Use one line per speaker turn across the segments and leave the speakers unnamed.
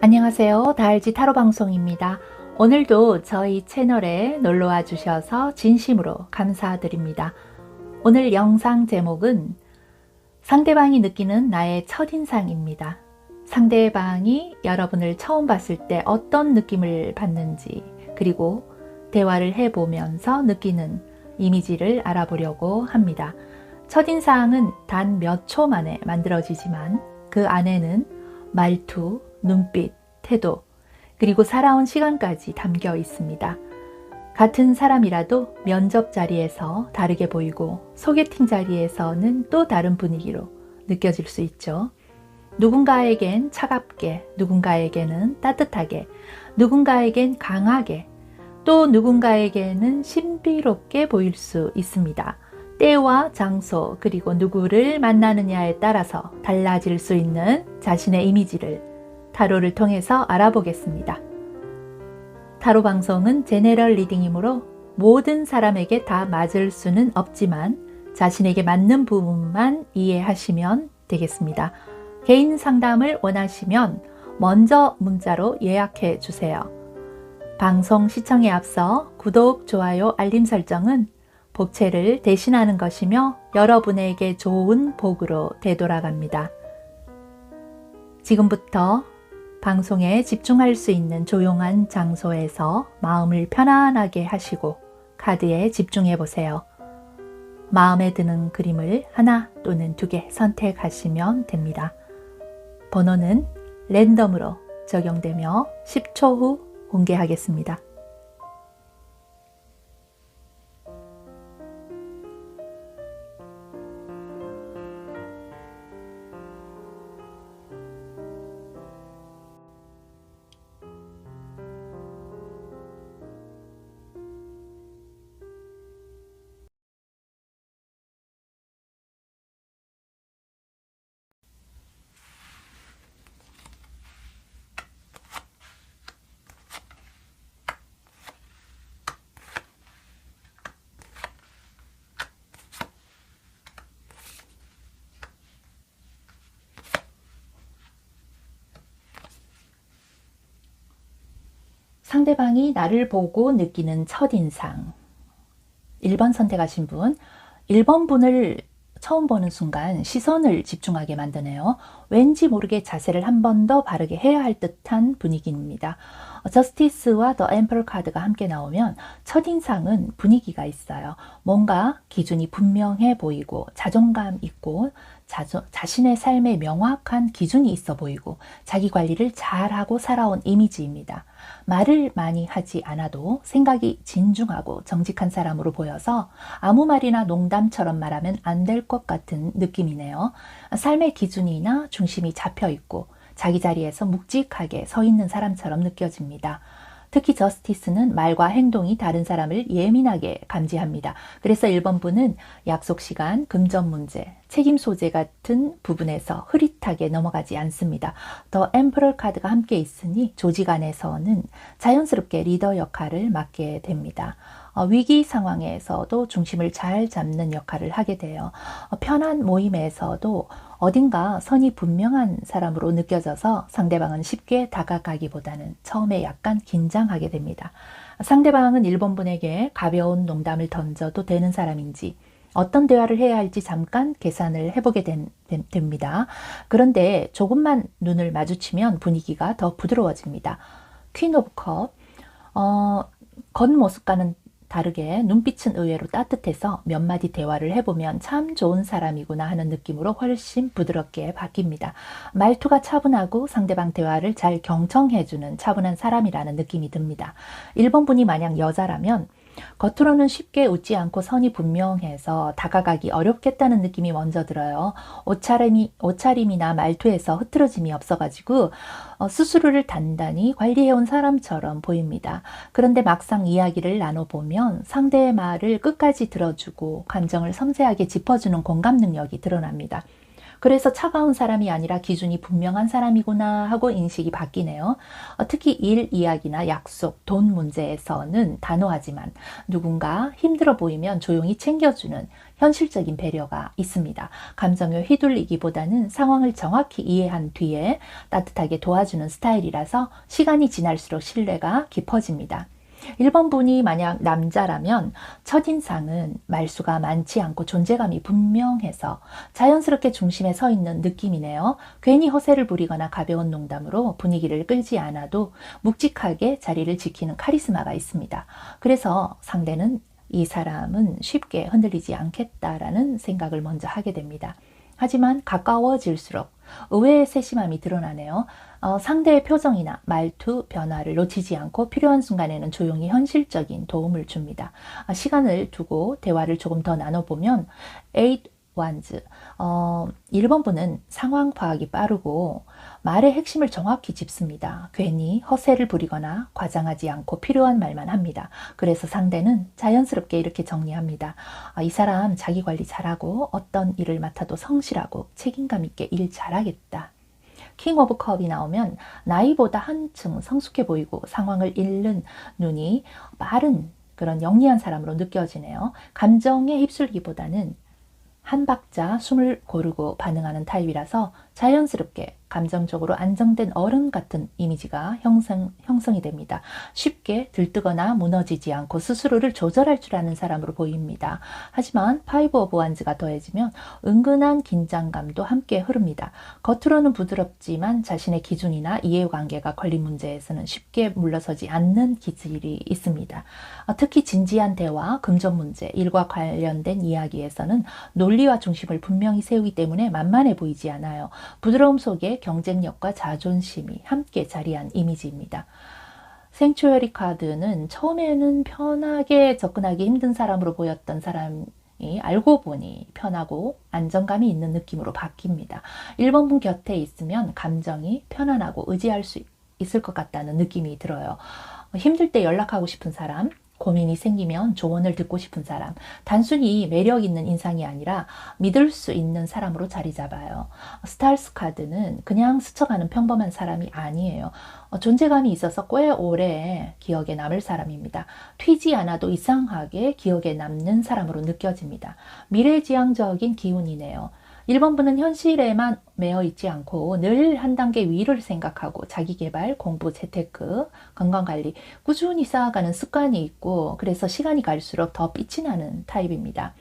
안녕하세요. 다알지 타로 방송입니다. 오늘도 저희 채널에 놀러와 주셔서 진심으로 감사드립니다. 오늘 영상 제목은 상대방이 느끼는 나의 첫인상입니다. 상대방이 여러분을 처음 봤을 때 어떤 느낌을 받는지, 그리고 대화를 해보면서 느끼는 이미지를 알아보려고 합니다. 첫인상은 단 몇 초 만에 만들어지지만 그 안에는 말투, 눈빛, 태도, 그리고 살아온 시간까지 담겨 있습니다. 같은 사람이라도 면접 자리에서 다르게 보이고 소개팅 자리에서는 또 다른 분위기로 느껴질 수 있죠. 누군가에겐 차갑게, 누군가에게는 따뜻하게, 누군가에겐 강하게, 또 누군가에게는 신비롭게 보일 수 있습니다. 때와 장소, 그리고 누구를 만나느냐에 따라서 달라질 수 있는 자신의 이미지를 타로를 통해서 알아보겠습니다. 타로 방송은 제네럴 리딩이므로 모든 사람에게 다 맞을 수는 없지만 자신에게 맞는 부분만 이해하시면 되겠습니다. 개인 상담을 원하시면 먼저 문자로 예약해 주세요. 방송 시청에 앞서 구독, 좋아요, 알림 설정은 복채를 대신하는 것이며 여러분에게 좋은 복으로 되돌아갑니다. 지금부터 방송에 집중할 수 있는 조용한 장소에서 마음을 편안하게 하시고 카드에 집중해 보세요. 마음에 드는 그림을 하나 또는 두 개 선택하시면 됩니다. 번호는 랜덤으로 적용되며 10초 후 공개하겠습니다. 상대방이 나를 보고 느끼는 첫인상. 1번 선택하신 분, 1번 분을 처음 보는 순간 시선을 집중하게 만드네요. 왠지 모르게 자세를 한 번 더 바르게 해야 할 듯한 분위기입니다. 저스티스와 더 엠퍼러 카드가 함께 나오면 첫인상은 분위기가 있어요. 뭔가 기준이 분명해 보이고 자존감 있고 자신의 삶에 명확한 기준이 있어 보이고 자기 관리를 잘하고 살아온 이미지입니다. 말을 많이 하지 않아도 생각이 진중하고 정직한 사람으로 보여서 아무 말이나 농담처럼 말하면 안 될 것 같은 느낌이네요. 삶의 기준이나 중심이 잡혀 있고 자기 자리에서 묵직하게 서 있는 사람처럼 느껴집니다. 특히 저스티스는 말과 행동이 다른 사람을 예민하게 감지합니다. 그래서 1번 분은 약속 시간, 금전 문제, 책임 소재 같은 부분에서 흐릿하게 넘어가지 않습니다. 더 엠퍼러 카드가 함께 있으니 조직 안에서는 자연스럽게 리더 역할을 맡게 됩니다. 위기 상황에서도 중심을 잘 잡는 역할을 하게 돼요. 편한 모임에서도 어딘가 선이 분명한 사람으로 느껴져서 상대방은 쉽게 다가가기보다는 처음에 약간 긴장하게 됩니다. 상대방은 1번 분에게 가벼운 농담을 던져도 되는 사람인지 어떤 대화를 해야 할지 잠깐 계산을 해보게 됩니다. 그런데 조금만 눈을 마주치면 분위기가 더 부드러워집니다. 퀸 오브 컵, 겉모습과는 다르게 눈빛은 의외로 따뜻해서 몇 마디 대화를 해보면 참 좋은 사람이구나 하는 느낌으로 훨씬 부드럽게 바뀝니다. 말투가 차분하고 상대방 대화를 잘 경청해주는 차분한 사람이라는 느낌이 듭니다. 1번 분이 만약 여자라면 겉으로는 쉽게 웃지 않고 선이 분명해서 다가가기 어렵겠다는 느낌이 먼저 들어요. 옷차림이나 말투에서 흐트러짐이 없어가지고 스스로를 단단히 관리해온 사람처럼 보입니다. 그런데 막상 이야기를 나눠보면 상대의 말을 끝까지 들어주고 감정을 섬세하게 짚어주는 공감 능력이 드러납니다. 그래서 차가운 사람이 아니라 기준이 분명한 사람이구나 하고 인식이 바뀌네요. 특히 일 이야기나 약속, 돈 문제에서는 단호하지만 누군가 힘들어 보이면 조용히 챙겨주는 현실적인 배려가 있습니다. 감정에 휘둘리기보다는 상황을 정확히 이해한 뒤에 따뜻하게 도와주는 스타일이라서 시간이 지날수록 신뢰가 깊어집니다. 1번 분이 만약 남자라면 첫인상은 말수가 많지 않고 존재감이 분명해서 자연스럽게 중심에 서 있는 느낌이네요. 괜히 허세를 부리거나 가벼운 농담으로 분위기를 끌지 않아도 묵직하게 자리를 지키는 카리스마가 있습니다. 그래서 상대는 이 사람은 쉽게 흔들리지 않겠다라는 생각을 먼저 하게 됩니다. 하지만 가까워질수록 의외의 세심함이 드러나네요. 상대의 표정이나 말투 변화를 놓치지 않고 필요한 순간에는 조용히 현실적인 도움을 줍니다. 시간을 두고 대화를 조금 더 나눠보면 8 Wands, 1번 분은 상황 파악이 빠르고 말의 핵심을 정확히 짚습니다. 괜히 허세를 부리거나 과장하지 않고 필요한 말만 합니다. 그래서 상대는 자연스럽게 이렇게 정리합니다. 이 사람 자기 관리 잘하고 어떤 일을 맡아도 성실하고 책임감 있게 일 잘하겠다. 킹 오브 컵이 나오면 나이보다 한층 성숙해 보이고 상황을 읽는 눈이 빠른 그런 영리한 사람으로 느껴지네요. 감정에 휩쓸기보다는 한 박자 숨을 고르고 반응하는 타입이라서 자연스럽게 감정적으로 안정된 어른 같은 이미지가 형성이 됩니다. 쉽게 들뜨거나 무너지지 않고 스스로를 조절할 줄 아는 사람으로 보입니다. 하지만 파이브 오브 완즈가 더해지면 은근한 긴장감도 함께 흐릅니다. 겉으로는 부드럽지만 자신의 기준이나 이해관계가 걸린 문제에서는 쉽게 물러서지 않는 기질이 있습니다. 특히 진지한 대화, 금전 문제, 일과 관련된 이야기에서는 논리와 중심을 분명히 세우기 때문에 만만해 보이지 않아요. 부드러움 속에 경쟁력과 자존심이 함께 자리한 이미지입니다. 생츄어리 카드는 처음에는 편하게 접근하기 힘든 사람으로 보였던 사람이 알고 보니 편하고 안정감이 있는 느낌으로 바뀝니다. 1번 분 곁에 있으면 감정이 편안하고 의지할 수 있을 것 같다는 느낌이 들어요. 힘들 때 연락하고 싶은 사람, 고민이 생기면 조언을 듣고 싶은 사람, 단순히 매력 있는 인상이 아니라 믿을 수 있는 사람으로 자리 잡아요. 스타스 카드는 그냥 스쳐가는 평범한 사람이 아니에요. 존재감이 있어서 꽤 오래 기억에 남을 사람입니다. 튀지 않아도 이상하게 기억에 남는 사람으로 느껴집니다. 미래지향적인 기운이네요. 1번 분은 현실에만 매여 있지 않고 늘 한 단계 위를 생각하고 자기개발, 공부, 재테크, 건강관리 꾸준히 쌓아가는 습관이 있고 그래서 시간이 갈수록 더 빛이 나는 타입입니다.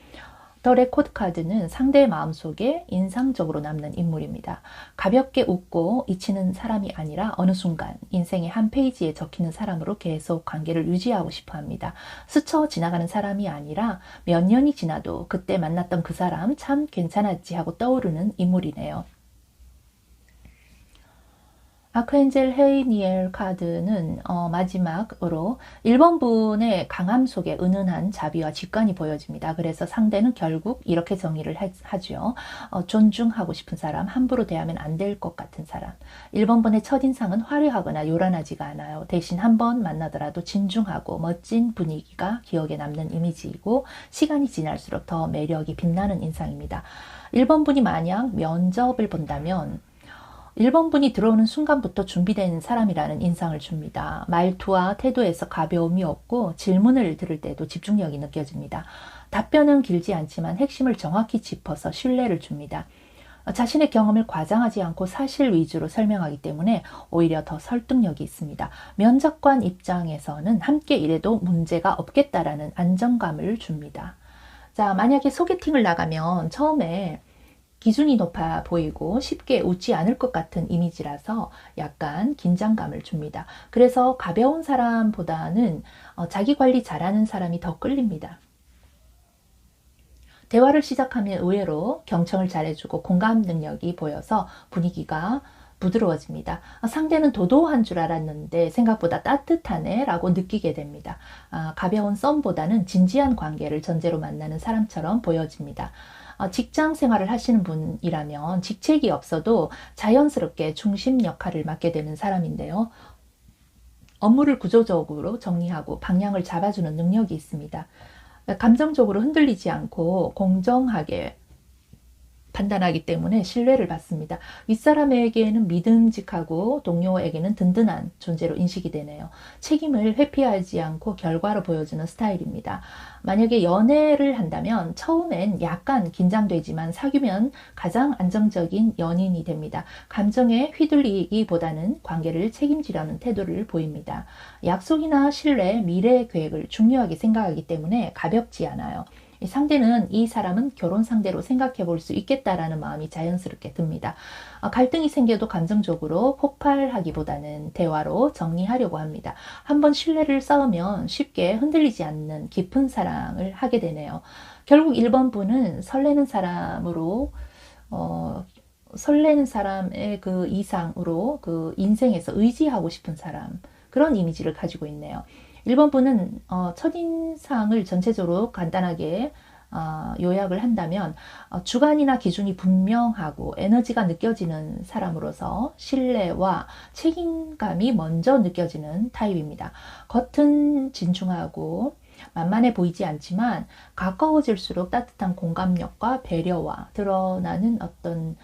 더 레코드 카드는 상대의 마음속에 인상적으로 남는 인물입니다. 가볍게 웃고 잊히는 사람이 아니라 어느 순간 인생의 한 페이지에 적히는 사람으로 계속 관계를 유지하고 싶어 합니다. 스쳐 지나가는 사람이 아니라 몇 년이 지나도 그때 만났던 그 사람 참 괜찮았지 하고 떠오르는 인물이네요. 아크엔젤 헤이니엘 카드는 마지막으로 1번 분의 강함 속에 은은한 자비와 직관이 보여집니다. 그래서 상대는 결국 이렇게 정의를 하죠. 존중하고 싶은 사람, 함부로 대하면 안 될 것 같은 사람. 1번 분의 첫인상은 화려하거나 요란하지가 않아요. 대신 한 번 만나더라도 진중하고 멋진 분위기가 기억에 남는 이미지이고 시간이 지날수록 더 매력이 빛나는 인상입니다. 1번 분이 만약 면접을 본다면 1번 분이 들어오는 순간부터 준비된 사람이라는 인상을 줍니다. 말투와 태도에서 가벼움이 없고 질문을 들을 때도 집중력이 느껴집니다. 답변은 길지 않지만 핵심을 정확히 짚어서 신뢰를 줍니다. 자신의 경험을 과장하지 않고 사실 위주로 설명하기 때문에 오히려 더 설득력이 있습니다. 면접관 입장에서는 함께 일해도 문제가 없겠다라는 안정감을 줍니다. 자, 만약에 소개팅을 나가면 처음에 기준이 높아 보이고 쉽게 웃지 않을 것 같은 이미지라서 약간 긴장감을 줍니다. 그래서 가벼운 사람보다는 자기 관리 잘하는 사람이 더 끌립니다. 대화를 시작하면 의외로 경청을 잘해주고 공감 능력이 보여서 분위기가 부드러워집니다. 상대는 도도한 줄 알았는데 생각보다 따뜻하네 라고 느끼게 됩니다. 가벼운 썸보다는 진지한 관계를 전제로 만나는 사람처럼 보여집니다. 직장 생활을 하시는 분이라면 직책이 없어도 자연스럽게 중심 역할을 맡게 되는 사람인데요. 업무를 구조적으로 정리하고 방향을 잡아주는 능력이 있습니다. 감정적으로 흔들리지 않고 공정하게 판단하기 때문에 신뢰를 받습니다. 윗사람에게는 믿음직하고 동료에게는 든든한 존재로 인식이 되네요. 책임을 회피하지 않고 결과로 보여주는 스타일입니다. 만약에 연애를 한다면 처음엔 약간 긴장되지만 사귀면 가장 안정적인 연인이 됩니다. 감정에 휘둘리기보다는 관계를 책임지려는 태도를 보입니다. 약속이나 신뢰, 미래 계획을 중요하게 생각하기 때문에 가볍지 않아요. 상대는 이 사람은 결혼 상대로 생각해 볼 수 있겠다라는 마음이 자연스럽게 듭니다. 갈등이 생겨도 감정적으로 폭발하기보다는 대화로 정리하려고 합니다. 한번 신뢰를 쌓으면 쉽게 흔들리지 않는 깊은 사랑을 하게 되네요. 결국 1번 분은 설레는 사람으로 설레는 사람의 그 이상으로 그 인생에서 의지하고 싶은 사람, 그런 이미지를 가지고 있네요. 1번 분은 첫인상을 전체적으로 간단하게 요약을 한다면 주관이나 기준이 분명하고 에너지가 느껴지는 사람으로서 신뢰와 책임감이 먼저 느껴지는 타입입니다. 겉은 진중하고 만만해 보이지 않지만 가까워질수록 따뜻한 공감력과 배려와 드러나는 어떤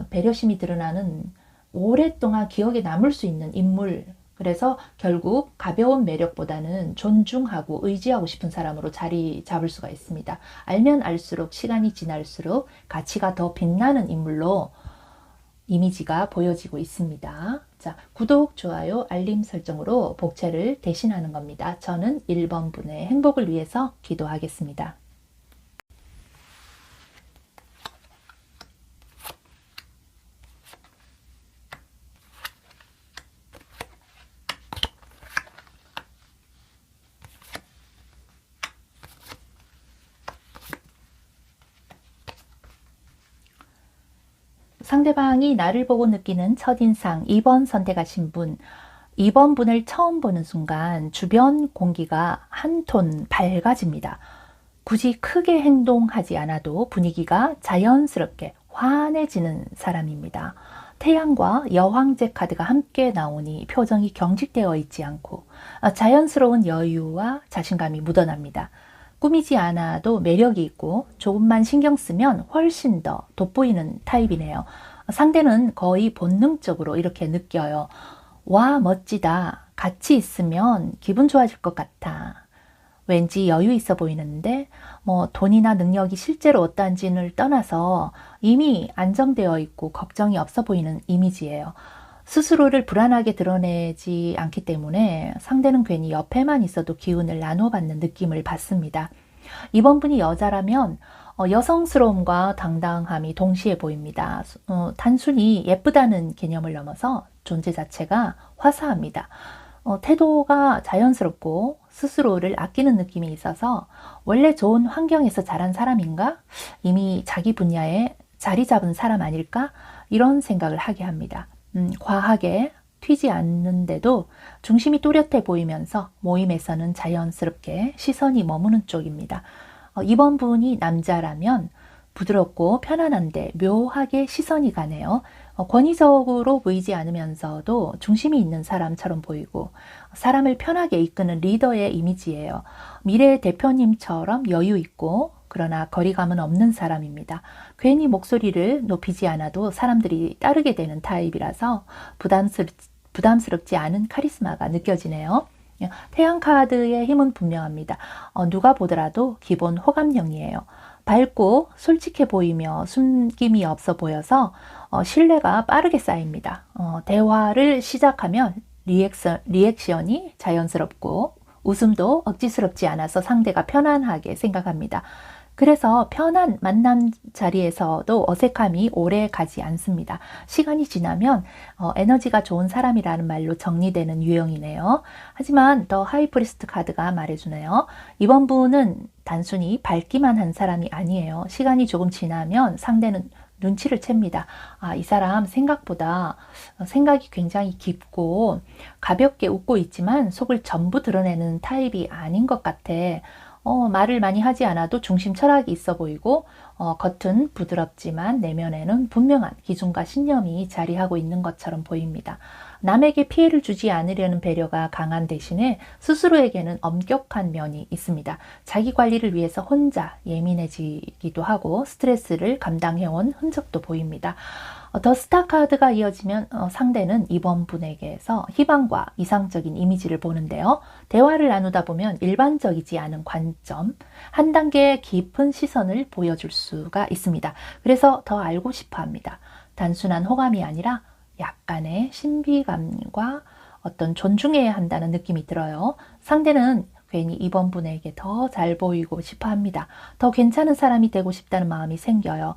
배려심이 드러나는 오랫동안 기억에 남을 수 있는 인물, 그래서 결국 가벼운 매력보다는 존중하고 의지하고 싶은 사람으로 자리 잡을 수가 있습니다. 알면 알수록 시간이 지날수록 가치가 더 빛나는 인물로 이미지가 보여지고 있습니다. 자, 구독, 좋아요, 알림 설정으로 복채를 대신하는 겁니다. 저는 1번 분의 행복을 위해서 기도하겠습니다. 상대방이 나를 보고 느끼는 첫인상 2번 선택하신 분, 2번 분을 처음 보는 순간 주변 공기가 한 톤 밝아집니다. 굳이 크게 행동하지 않아도 분위기가 자연스럽게 환해지는 사람입니다. 태양과 여황제 카드가 함께 나오니 표정이 경직되어 있지 않고 자연스러운 여유와 자신감이 묻어납니다. 꾸미지 않아도 매력이 있고 조금만 신경 쓰면 훨씬 더 돋보이는 타입이네요. 상대는 거의 본능적으로 이렇게 느껴요. 와, 멋지다. 같이 있으면 기분 좋아질 것 같아. 왠지 여유 있어 보이는데 돈이나 능력이 실제로 어떤지를 떠나서 이미 안정되어 있고 걱정이 없어 보이는 이미지예요. 스스로를 불안하게 드러내지 않기 때문에 상대는 괜히 옆에만 있어도 기운을 나눠받는 느낌을 받습니다. 이번 분이 여자라면 여성스러움과 당당함이 동시에 보입니다. 단순히 예쁘다는 개념을 넘어서 존재 자체가 화사합니다. 태도가 자연스럽고 스스로를 아끼는 느낌이 있어서 원래 좋은 환경에서 자란 사람인가? 이미 자기 분야에 자리 잡은 사람 아닐까? 이런 생각을 하게 합니다. 과하게 튀지 않는데도 중심이 또렷해 보이면서 모임에서는 자연스럽게 시선이 머무는 쪽입니다. 이번 분이 남자라면 부드럽고 편안한데 묘하게 시선이 가네요. 권위적으로 보이지 않으면서도 중심이 있는 사람처럼 보이고 사람을 편하게 이끄는 리더의 이미지예요. 미래 대표님처럼 여유 있고 그러나 거리감은 없는 사람입니다. 괜히 목소리를 높이지 않아도 사람들이 따르게 되는 타입이라서 부담스럽지 않은 카리스마가 느껴지네요. 태양 카드의 힘은 분명합니다. 누가 보더라도 기본 호감형이에요. 밝고 솔직해 보이며 숨김이 없어 보여서 신뢰가 빠르게 쌓입니다. 대화를 시작하면 리액션이 자연스럽고 웃음도 억지스럽지 않아서 상대가 편안하게 생각합니다. 그래서 편한 만남 자리에서도 어색함이 오래 가지 않습니다. 시간이 지나면 에너지가 좋은 사람이라는 말로 정리되는 유형이네요. 하지만 더 하이프리스트 카드가 말해주네요. 이번 분은 단순히 밝기만 한 사람이 아니에요. 시간이 조금 지나면 상대는 눈치를 챕니다. 이 사람 생각보다 생각이 굉장히 깊고 가볍게 웃고 있지만 속을 전부 드러내는 타입이 아닌 것 같아. 말을 많이 하지 않아도 중심 철학이 있어 보이고 겉은 부드럽지만 내면에는 분명한 기준과 신념이 자리하고 있는 것처럼 보입니다. 남에게 피해를 주지 않으려는 배려가 강한 대신에 스스로에게는 엄격한 면이 있습니다. 자기 관리를 위해서 혼자 예민해지기도 하고 스트레스를 감당해온 흔적도 보입니다. 더 스타 카드가 이어지면 상대는 이번 분에게서 희망과 이상적인 이미지를 보는데요. 대화를 나누다 보면 일반적이지 않은 관점, 한 단계 깊은 시선을 보여줄 수가 있습니다. 그래서 더 알고 싶어 합니다. 단순한 호감이 아니라 약간의 신비감과 어떤 존중해야 한다는 느낌이 들어요. 상대는 괜히 이번 분에게 더 잘 보이고 싶어 합니다. 더 괜찮은 사람이 되고 싶다는 마음이 생겨요.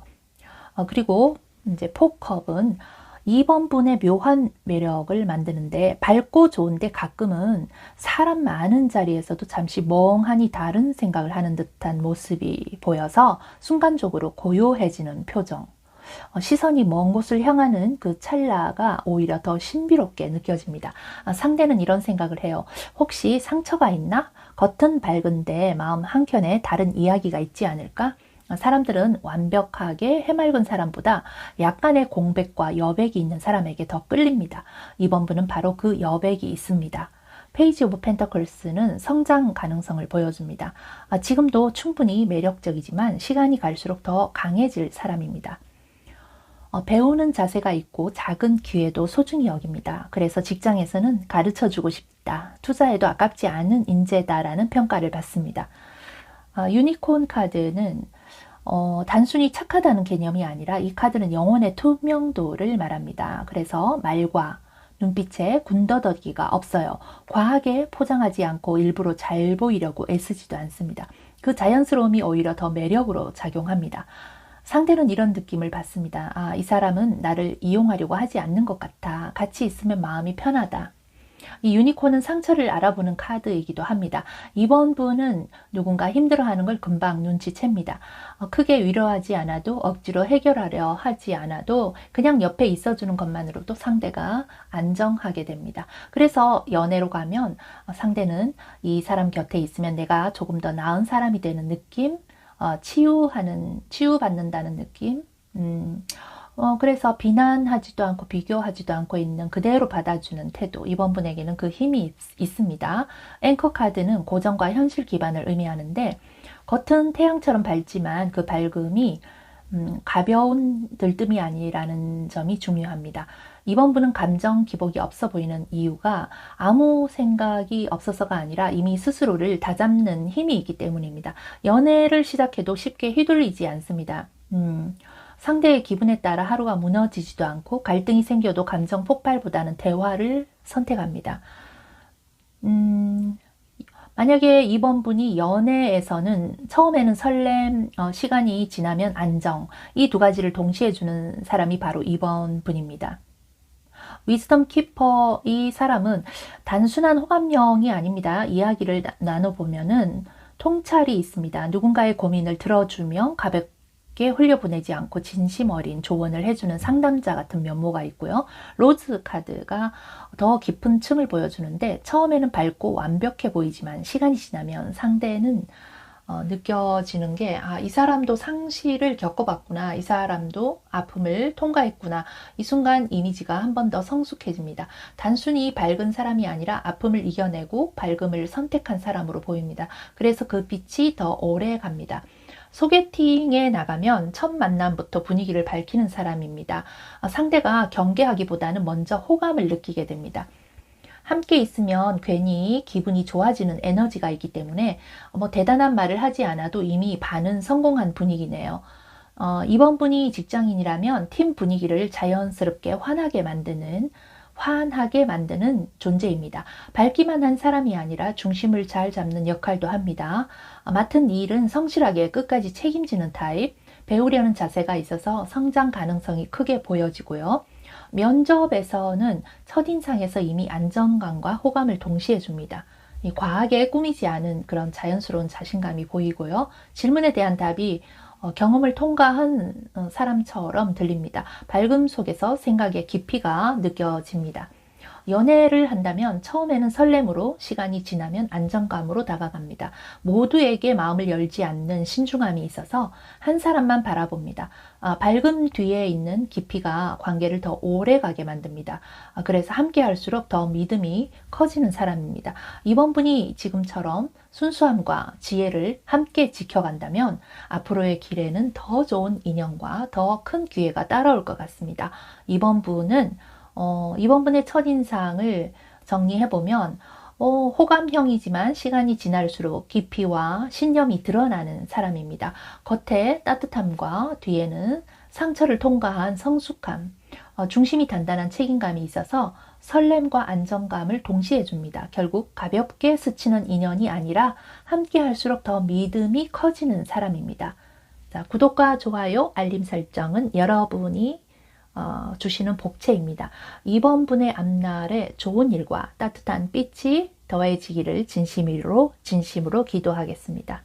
그리고 이제 포컵은 2번 분의 묘한 매력을 만드는데 밝고 좋은데 가끔은 사람 많은 자리에서도 잠시 멍하니 다른 생각을 하는 듯한 모습이 보여서 순간적으로 고요해지는 표정. 시선이 먼 곳을 향하는 그 찰나가 오히려 더 신비롭게 느껴집니다. 상대는 이런 생각을 해요. 혹시 상처가 있나? 겉은 밝은데 마음 한켠에 다른 이야기가 있지 않을까? 사람들은 완벽하게 해맑은 사람보다 약간의 공백과 여백이 있는 사람에게 더 끌립니다. 이번 분은 바로 그 여백이 있습니다. 페이지 오브 펜터클스는 성장 가능성을 보여줍니다. 지금도 충분히 매력적이지만 시간이 갈수록 더 강해질 사람입니다. 배우는 자세가 있고 작은 기회도 소중히 여깁니다. 그래서 직장에서는 가르쳐주고 싶다, 투자해도 아깝지 않은 인재다라는 평가를 받습니다. 유니콘 카드는 단순히 착하다는 개념이 아니라 이 카드는 영혼의 투명도를 말합니다. 그래서 말과 눈빛에 군더더기가 없어요. 과하게 포장하지 않고 일부러 잘 보이려고 애쓰지도 않습니다. 그 자연스러움이 오히려 더 매력으로 작용합니다. 상대는 이런 느낌을 받습니다. 이 사람은 나를 이용하려고 하지 않는 것 같아. 같이 있으면 마음이 편하다. 이 유니콘은 상처를 알아보는 카드이기도 합니다. 이번 분은 누군가 힘들어하는 걸 금방 눈치챕니다. 크게 위로하지 않아도 억지로 해결하려 하지 않아도 그냥 옆에 있어주는 것만으로도 상대가 안정하게 됩니다. 그래서 연애로 가면 상대는 이 사람 곁에 있으면 내가 조금 더 나은 사람이 되는 느낌, 치유받는다는 느낌, 그래서 비난하지도 않고 비교하지도 않고 있는 그대로 받아주는 태도, 이번 분에게는 그 힘이 있습니다. 앵커 카드는 고정과 현실 기반을 의미하는데 겉은 태양처럼 밝지만 그 밝음이 가벼운 들뜸이 아니라는 점이 중요합니다. 이번 분은 감정 기복이 없어 보이는 이유가 아무 생각이 없어서가 아니라 이미 스스로를 다잡는 힘이 있기 때문입니다. 연애를 시작해도 쉽게 휘둘리지 않습니다. 상대의 기분에 따라 하루가 무너지지도 않고 갈등이 생겨도 감정 폭발보다는 대화를 선택합니다. 만약에 이번 분이 연애에서는 처음에는 설렘, 시간이 지나면 안정, 이 두 가지를 동시에 주는 사람이 바로 이번 분입니다. 위즈덤 키퍼, 이 사람은 단순한 호감형이 아닙니다. 이야기를 나눠보면은 통찰이 있습니다. 누군가의 고민을 들어주며 가볍게 흘려보내지 않고 진심 어린 조언을 해주는 상담자 같은 면모가 있고요. 로즈 카드가 더 깊은 층을 보여주는데 처음에는 밝고 완벽해 보이지만 시간이 지나면 상대는 느껴지는 게 이 사람도 상실을 겪어봤구나, 이 사람도 아픔을 통과했구나, 이 순간 이미지가 한 번 더 성숙해집니다. 단순히 밝은 사람이 아니라 아픔을 이겨내고 밝음을 선택한 사람으로 보입니다. 그래서 그 빛이 더 오래 갑니다. 소개팅에 나가면 첫 만남부터 분위기를 밝히는 사람입니다. 상대가 경계하기보다는 먼저 호감을 느끼게 됩니다. 함께 있으면 괜히 기분이 좋아지는 에너지가 있기 때문에 대단한 말을 하지 않아도 이미 반은 성공한 분위기네요. 이번 분이 직장인이라면 팀 분위기를 자연스럽게 환하게 만드는 존재입니다. 밝기만 한 사람이 아니라 중심을 잘 잡는 역할도 합니다. 맡은 일은 성실하게 끝까지 책임지는 타입, 배우려는 자세가 있어서 성장 가능성이 크게 보여지고요. 면접에서는 첫인상에서 이미 안정감과 호감을 동시에 줍니다. 과하게 꾸미지 않은 그런 자연스러운 자신감이 보이고요. 질문에 대한 답이 경험을 통과한 사람처럼 들립니다. 밝음 속에서 생각의 깊이가 느껴집니다. 연애를 한다면 처음에는 설렘으로, 시간이 지나면 안정감으로 다가갑니다. 모두에게 마음을 열지 않는 신중함이 있어서 한 사람만 바라봅니다. 밝음 뒤에 있는 깊이가 관계를 더 오래 가게 만듭니다. 그래서 함께 할수록 더 믿음이 커지는 사람입니다. 이번 분이 지금처럼 순수함과 지혜를 함께 지켜간다면 앞으로의 길에는 더 좋은 인연과 더 큰 기회가 따라올 것 같습니다. 이번 분은 이번 분의 첫인상을 정리해보면 호감형이지만 시간이 지날수록 깊이와 신념이 드러나는 사람입니다. 겉에 따뜻함과 뒤에는 상처를 통과한 성숙함, 중심이 단단한 책임감이 있어서 설렘과 안정감을 동시에 줍니다. 결국 가볍게 스치는 인연이 아니라 함께 할수록 더 믿음이 커지는 사람입니다. 자, 구독과 좋아요, 알림 설정은 여러분이 주시는 복채입니다. 이번 분의 앞날에 좋은 일과 따뜻한 빛이 더해지기를 진심으로 기도하겠습니다.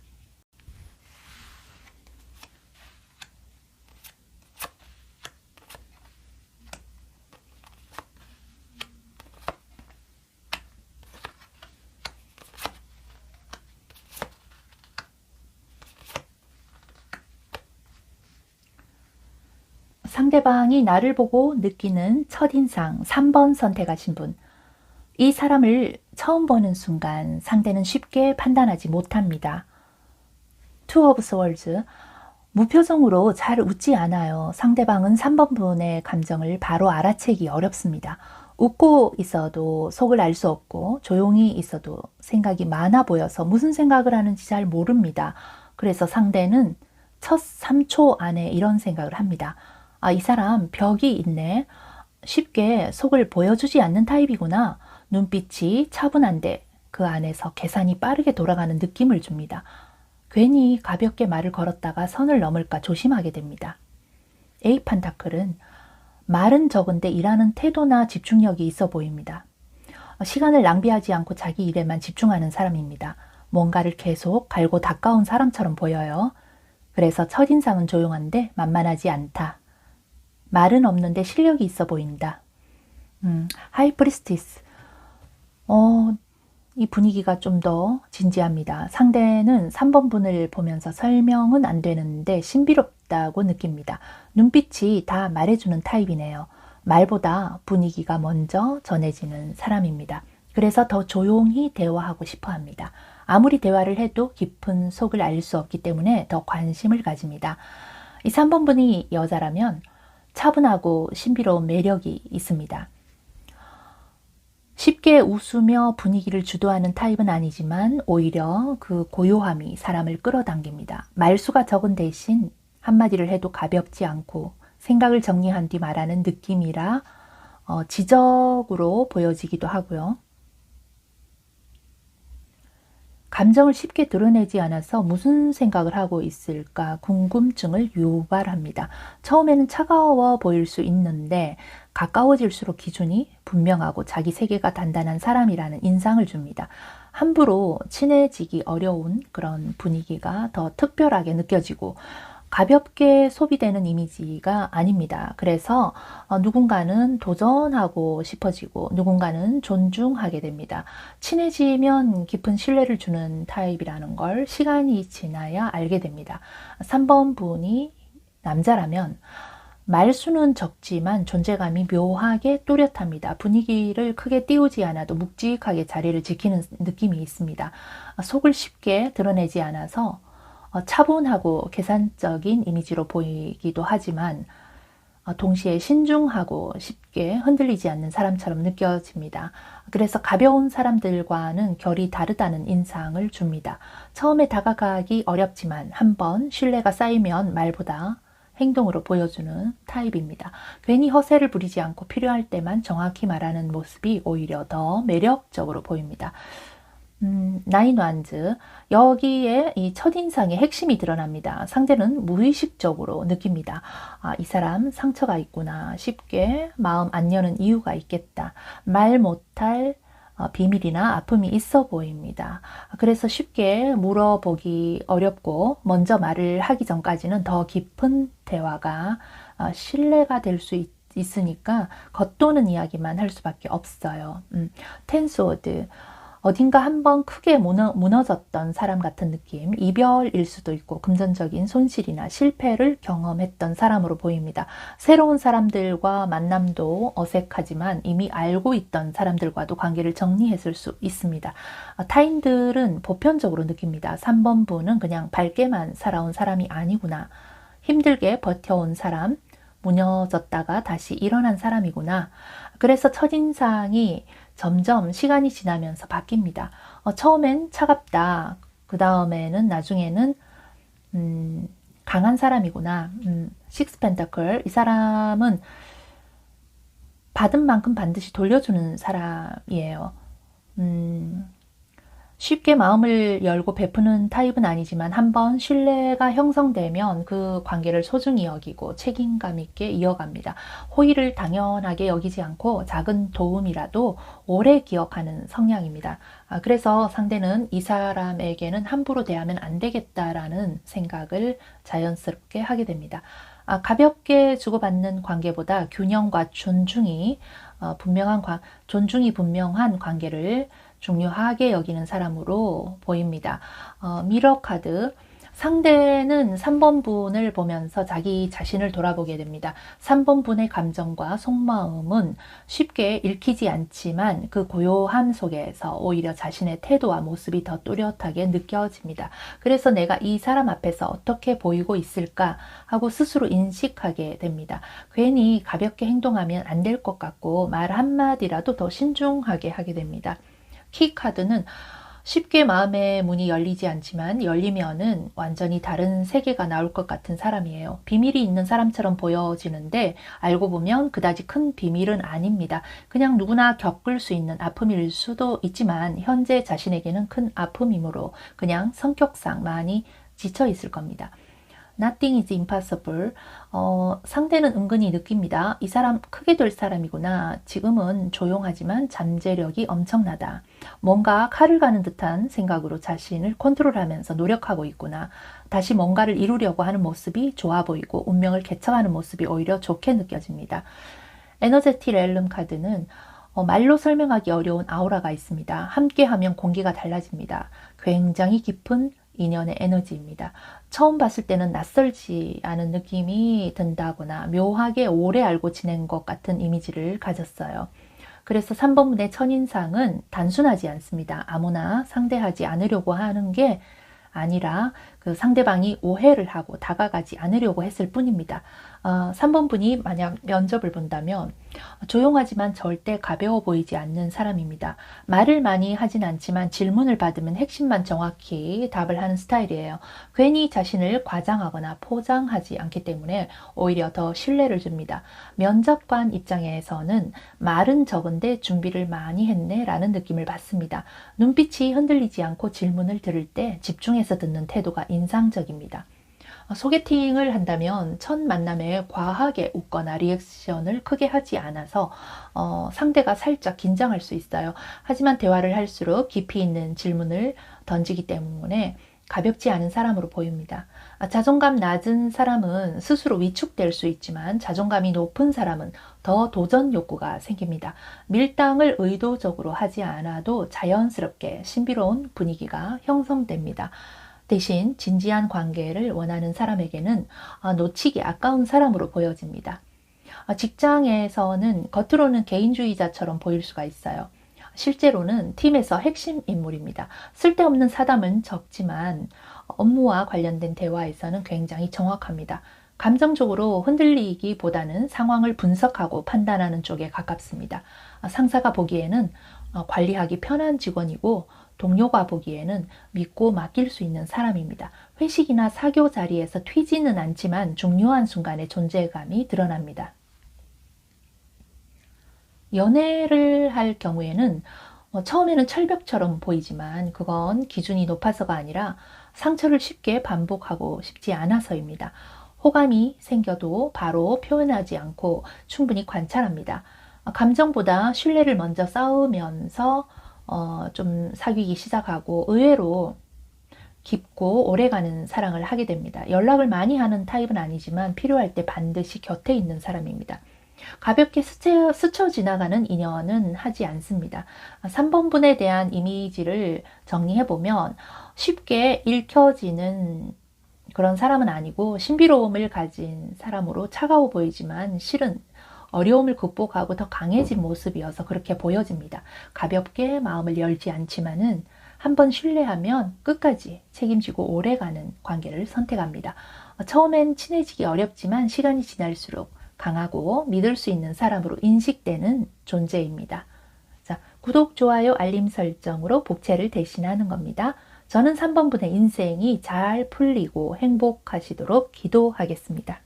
상대방이 나를 보고 느끼는 첫인상 3번 선택하신 분. 이 사람을 처음 보는 순간 상대는 쉽게 판단하지 못합니다. Two of Swords. 무표정으로 잘 웃지 않아요. 상대방은 3번 분의 감정을 바로 알아채기 어렵습니다. 웃고 있어도 속을 알 수 없고 조용히 있어도 생각이 많아 보여서 무슨 생각을 하는지 잘 모릅니다. 그래서 상대는 첫 3초 안에 이런 생각을 합니다. 이 사람 벽이 있네. 쉽게 속을 보여주지 않는 타입이구나. 눈빛이 차분한데 그 안에서 계산이 빠르게 돌아가는 느낌을 줍니다. 괜히 가볍게 말을 걸었다가 선을 넘을까 조심하게 됩니다. 에이프 펜타클은 말은 적은데 일하는 태도나 집중력이 있어 보입니다. 시간을 낭비하지 않고 자기 일에만 집중하는 사람입니다. 뭔가를 계속 갈고 닦아온 사람처럼 보여요. 그래서 첫인상은 조용한데 만만하지 않다. 말은 없는데 실력이 있어 보인다. 하이프리스티스. 이 분위기가 좀 더 진지합니다. 상대는 3번 분을 보면서 설명은 안 되는데 신비롭다고 느낍니다. 눈빛이 다 말해주는 타입이네요. 말보다 분위기가 먼저 전해지는 사람입니다. 그래서 더 조용히 대화하고 싶어 합니다. 아무리 대화를 해도 깊은 속을 알 수 없기 때문에 더 관심을 가집니다. 이 3번 분이 여자라면 차분하고 신비로운 매력이 있습니다. 쉽게 웃으며 분위기를 주도하는 타입은 아니지만 오히려 그 고요함이 사람을 끌어당깁니다. 말수가 적은 대신 한마디를 해도 가볍지 않고 생각을 정리한 뒤 말하는 느낌이라 지적으로 보여지기도 하고요. 감정을 쉽게 드러내지 않아서 무슨 생각을 하고 있을까 궁금증을 유발합니다. 처음에는 차가워 보일 수 있는데 가까워질수록 기준이 분명하고 자기 세계가 단단한 사람이라는 인상을 줍니다. 함부로 친해지기 어려운 그런 분위기가 더 특별하게 느껴지고 가볍게 소비되는 이미지가 아닙니다. 그래서 누군가는 도전하고 싶어지고 누군가는 존중하게 됩니다. 친해지면 깊은 신뢰를 주는 타입이라는 걸 시간이 지나야 알게 됩니다. 3번 분이 남자라면 말수는 적지만 존재감이 묘하게 또렷합니다. 분위기를 크게 띄우지 않아도 묵직하게 자리를 지키는 느낌이 있습니다. 속을 쉽게 드러내지 않아서 차분하고 계산적인 이미지로 보이기도 하지만 동시에 신중하고 쉽게 흔들리지 않는 사람처럼 느껴집니다. 그래서 가벼운 사람들과는 결이 다르다는 인상을 줍니다. 처음에 다가가기 어렵지만 한번 신뢰가 쌓이면 말보다 행동으로 보여주는 타입입니다. 괜히 허세를 부리지 않고 필요할 때만 정확히 말하는 모습이 오히려 더 매력적으로 보입니다. 나인 완즈. 여기에 이 첫인상의 핵심이 드러납니다. 상대는 무의식적으로 느낍니다. 이 사람 상처가 있구나. 쉽게 마음 안 여는 이유가 있겠다. 말 못할 비밀이나 아픔이 있어 보입니다. 그래서 쉽게 물어보기 어렵고 먼저 말을 하기 전까지는 더 깊은 대화가 신뢰가 될 수 있으니까 겉도는 이야기만 할 수밖에 없어요. 텐스워드. 어딘가 한번 크게 무너졌던 사람 같은 느낌, 이별일 수도 있고 금전적인 손실이나 실패를 경험했던 사람으로 보입니다. 새로운 사람들과 만남도 어색하지만 이미 알고 있던 사람들과도 관계를 정리했을 수 있습니다. 타인들은 보편적으로 느낍니다. 3번 분은 그냥 밝게만 살아온 사람이 아니구나. 힘들게 버텨온 사람, 무너졌다가 다시 일어난 사람이구나. 그래서 첫인상이 점점 시간이 지나면서 바뀝니다. 처음엔 차갑다. 그 다음에는 나중에는 강한 사람이구나. 식스 펜타클. 이 사람은 받은 만큼 반드시 돌려주는 사람이에요. 쉽게 마음을 열고 베푸는 타입은 아니지만 한번 신뢰가 형성되면 그 관계를 소중히 여기고 책임감 있게 이어갑니다. 호의를 당연하게 여기지 않고 작은 도움이라도 오래 기억하는 성향입니다. 그래서 상대는 이 사람에게는 함부로 대하면 안 되겠다라는 생각을 자연스럽게 하게 됩니다. 가볍게 주고받는 관계보다 균형과 존중이 분명한 관계를 중요하게 여기는 사람으로 보입니다. 미러 카드. 상대는 3번 분을 보면서 자기 자신을 돌아보게 됩니다. 3번 분의 감정과 속마음은 쉽게 읽히지 않지만 그 고요함 속에서 오히려 자신의 태도와 모습이 더 뚜렷하게 느껴집니다. 그래서 내가 이 사람 앞에서 어떻게 보이고 있을까 하고 스스로 인식하게 됩니다. 괜히 가볍게 행동하면 안 될 것 같고 말 한마디라도 더 신중하게 하게 됩니다. 키 카드는 쉽게 마음의 문이 열리지 않지만 열리면은 완전히 다른 세계가 나올 것 같은 사람이에요. 비밀이 있는 사람처럼 보여지는데 알고 보면 그다지 큰 비밀은 아닙니다. 그냥 누구나 겪을 수 있는 아픔일 수도 있지만 현재 자신에게는 큰 아픔이므로 그냥 성격상 많이 지쳐 있을 겁니다. Nothing is impossible. 상대는 은근히 느낍니다. 이 사람 크게 될 사람이구나. 지금은 조용하지만 잠재력이 엄청나다. 뭔가 칼을 가는 듯한 생각으로 자신을 컨트롤하면서 노력하고 있구나. 다시 뭔가를 이루려고 하는 모습이 좋아 보이고 운명을 개척하는 모습이 오히려 좋게 느껴집니다. 에너제티 렐름 카드는 말로 설명하기 어려운 아우라가 있습니다. 함께하면 공기가 달라집니다. 굉장히 깊은 인연의 에너지입니다. 처음 봤을 때는 낯설지 않은 느낌이 든다거나 묘하게 오래 알고 지낸 것 같은 이미지를 가졌어요. 그래서 3번분의 첫인상은 단순하지 않습니다. 아무나 상대하지 않으려고 하는 게 아니라 그 상대방이 오해를 하고 다가가지 않으려고 했을 뿐입니다. 3번 분이 만약 면접을 본다면 조용하지만 절대 가벼워 보이지 않는 사람입니다. 말을 많이 하진 않지만 질문을 받으면 핵심만 정확히 답을 하는 스타일이에요. 괜히 자신을 과장하거나 포장하지 않기 때문에 오히려 더 신뢰를 줍니다. 면접관 입장에서는 말은 적은데 준비를 많이 했네 라는 느낌을 받습니다. 눈빛이 흔들리지 않고 질문을 들을 때 집중해서 듣는 태도가 인상적입니다. 소개팅을 한다면 첫 만남에 과하게 웃거나 리액션을 크게 하지 않아서 상대가 살짝 긴장할 수 있어요. 하지만 대화를 할수록 깊이 있는 질문을 던지기 때문에 가볍지 않은 사람으로 보입니다. 자존감 낮은 사람은 스스로 위축될 수 있지만 자존감이 높은 사람은 더 도전 욕구가 생깁니다. 밀당을 의도적으로 하지 않아도 자연스럽게 신비로운 분위기가 형성됩니다. 대신 진지한 관계를 원하는 사람에게는 놓치기 아까운 사람으로 보여집니다. 직장에서는 겉으로는 개인주의자처럼 보일 수가 있어요. 실제로는 팀에서 핵심 인물입니다. 쓸데없는 사담은 적지만 업무와 관련된 대화에서는 굉장히 정확합니다. 감정적으로 흔들리기보다는 상황을 분석하고 판단하는 쪽에 가깝습니다. 상사가 보기에는 관리하기 편한 직원이고 동료가 보기에는 믿고 맡길 수 있는 사람입니다. 회식이나 사교 자리에서 튀지는 않지만 중요한 순간에 존재감이 드러납니다. 연애를 할 경우에는 처음에는 철벽처럼 보이지만 그건 기준이 높아서가 아니라 상처를 쉽게 반복하고 싶지 않아서입니다. 호감이 생겨도 바로 표현하지 않고 충분히 관찰합니다. 감정보다 신뢰를 먼저 쌓으면서 좀 사귀기 시작하고 의외로 깊고 오래가는 사랑을 하게 됩니다. 연락을 많이 하는 타입은 아니지만 필요할 때 반드시 곁에 있는 사람입니다. 가볍게 스쳐 지나가는 인연은 하지 않습니다. 3번 분에 대한 이미지를 정리해보면 쉽게 읽혀지는 그런 사람은 아니고 신비로움을 가진 사람으로 차가워 보이지만 실은 어려움을 극복하고 더 강해진 모습이어서 그렇게 보여집니다. 가볍게 마음을 열지 않지만은 한번 신뢰하면 끝까지 책임지고 오래가는 관계를 선택합니다. 처음엔 친해지기 어렵지만 시간이 지날수록 강하고 믿을 수 있는 사람으로 인식되는 존재입니다. 자, 구독, 좋아요, 알림 설정으로 복채를 대신하는 겁니다. 저는 3번 분의 인생이 잘 풀리고 행복하시도록 기도하겠습니다.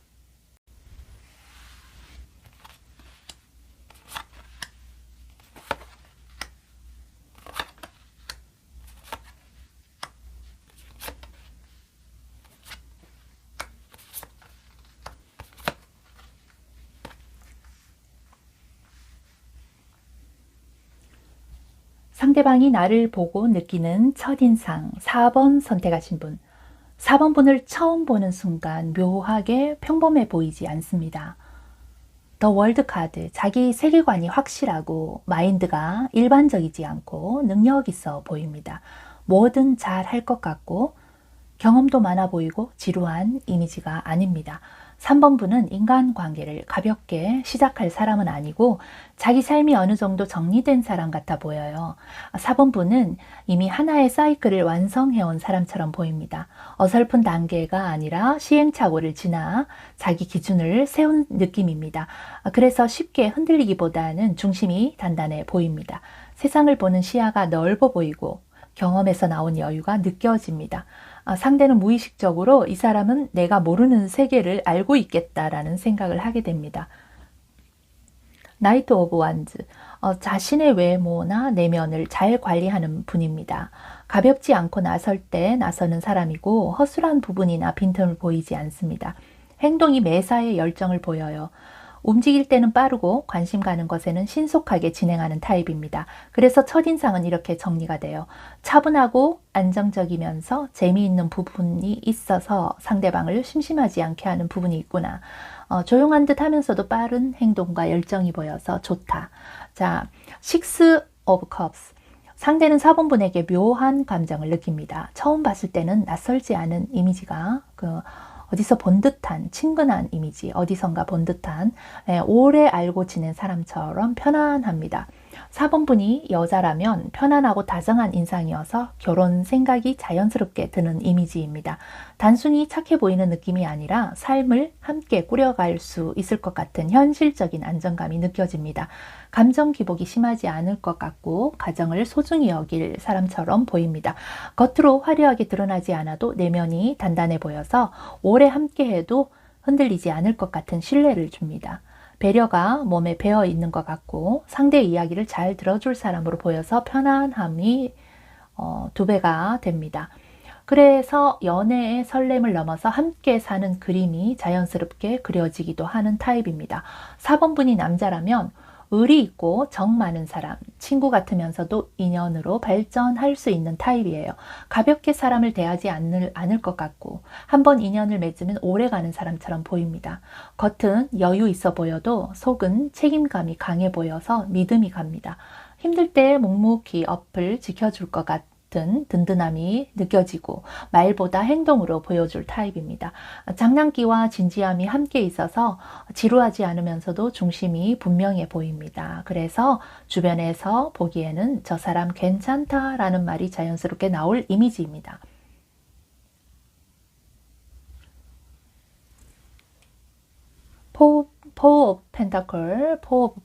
상대방이 나를 보고 느끼는 첫인상 4번 선택하신 분. 4번 분을 처음 보는 순간 묘하게 평범해 보이지 않습니다. 더 월드 카드, 자기 세계관이 확실하고 마인드가 일반적이지 않고 능력 있어 보입니다. 뭐든 잘 할 것 같고 경험도 많아 보이고 지루한 이미지가 아닙니다. 3번 분은 인간관계를 가볍게 시작할 사람은 아니고 자기 삶이 어느 정도 정리된 사람 같아 보여요. 4번 분은 이미 하나의 사이클을 완성해온 사람처럼 보입니다. 어설픈 단계가 아니라 시행착오를 지나 자기 기준을 세운 느낌입니다. 그래서 쉽게 흔들리기보다는 중심이 단단해 보입니다. 세상을 보는 시야가 넓어 보이고 경험에서 나온 여유가 느껴집니다. 상대는 무의식적으로 이 사람은 내가 모르는 세계를 알고 있겠다라는 생각을 하게 됩니다. 나이트 오브 완즈, 자신의 외모나 내면을 잘 관리하는 분입니다. 가볍지 않고 나설 때 나서는 사람이고 허술한 부분이나 빈틈을 보이지 않습니다. 행동이 매사에 열정을 보여요. 움직일 때는 빠르고 관심 가는 것에는 신속하게 진행하는 타입입니다. 그래서 첫인상은 이렇게 정리가 돼요. 차분하고 안정적이면서 재미있는 부분이 있어서 상대방을 심심하지 않게 하는 부분이 있구나. 조용한 듯 하면서도 빠른 행동과 열정이 보여서 좋다. 자, 6 of Cups. 상대는 4번 분에게 묘한 감정을 느낍니다. 처음 봤을 때는 낯설지 않은 이미지가 어디서 본 듯한 친근한 이미지, 어디선가 본 듯한 오래 알고 지낸 사람처럼 편안합니다. 4번 분이 여자라면 편안하고 다정한 인상이어서 결혼 생각이 자연스럽게 드는 이미지입니다. 단순히 착해 보이는 느낌이 아니라 삶을 함께 꾸려갈 수 있을 것 같은 현실적인 안정감이 느껴집니다. 감정 기복이 심하지 않을 것 같고 가정을 소중히 여길 사람처럼 보입니다. 겉으로 화려하게 드러나지 않아도 내면이 단단해 보여서 오래 함께해도 흔들리지 않을 것 같은 신뢰를 줍니다. 배려가 몸에 배어 있는 것 같고 상대의 이야기를 잘 들어줄 사람으로 보여서 편안함이 2배가 됩니다. 그래서 연애의 설렘을 넘어서 함께 사는 그림이 자연스럽게 그려지기도 하는 타입입니다. 4번 분이 남자라면 의리 있고 정 많은 사람, 친구 같으면서도 인연으로 발전할 수 있는 타입이에요. 가볍게 사람을 대하지 않을 것 같고 한번 인연을 맺으면 오래가는 사람처럼 보입니다. 겉은 여유 있어 보여도 속은 책임감이 강해 보여서 믿음이 갑니다. 힘들 때 묵묵히 옆을 지켜줄 것 같은 든든함이 느껴지고 말보다 행동으로 보여줄 타입입니다. 장난기와 진지함이 함께 있어서 지루하지 않으면서도 중심이 분명해 보입니다. 그래서 주변에서 보기에는 저 사람 괜찮다라는 말이 자연스럽게 나올 이미지입니다. 포 오브